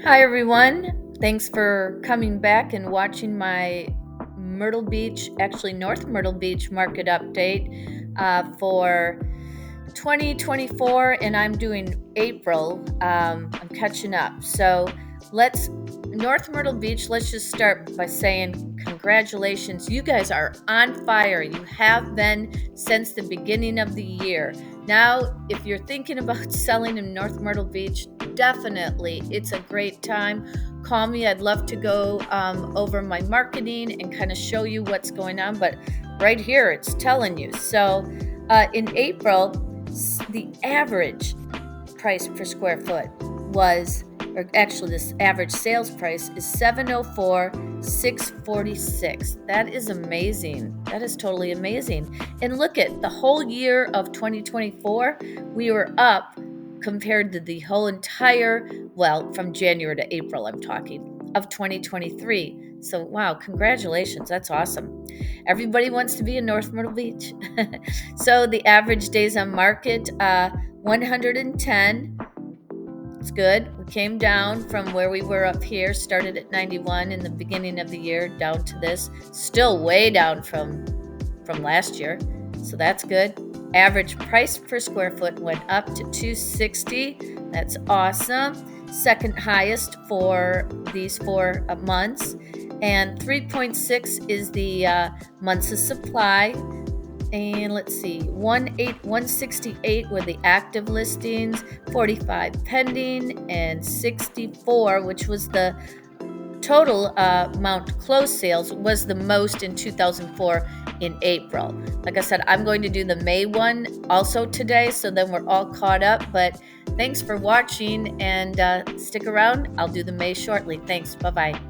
Hi, everyone. Thanks for coming back and watching my North Myrtle Beach market update for 2024, and I'm doing April. I'm catching up. So North Myrtle Beach, let's just start by saying congratulations. You guys are on fire. You have been since the beginning of the year. Now, if you're thinking about selling in North Myrtle Beach, definitely it's a great time. Call me. I'd love to go over my marketing and kind of show you what's going on. But right here, it's telling you. So in April, the average price per square foot was, or actually this average sales price is 704 646. That is amazing. That is totally amazing. And look at the whole year of 2024, we were up compared to the whole entire, well, from January to April, I'm talking, of 2023. So, wow, congratulations. That's awesome. Everybody wants to be in North Myrtle Beach. So, the average days on market, 110. It's good. We came down from where we were up here, started at 91 in the beginning of the year, down to this. Still way down from last year. So that's good. Average price per square foot went up to 260. That's awesome. Second highest for these 4 months. And 3.6 is the months of supply. And let's see, 168 were the active listings, 45 pending, and 64, which was the total amount closed sales, was the most in 2004 in April. Like I said, I'm going to do the May one also today, so then we're all caught up. But thanks for watching, and stick around. I'll do the May shortly. Thanks. Bye-bye.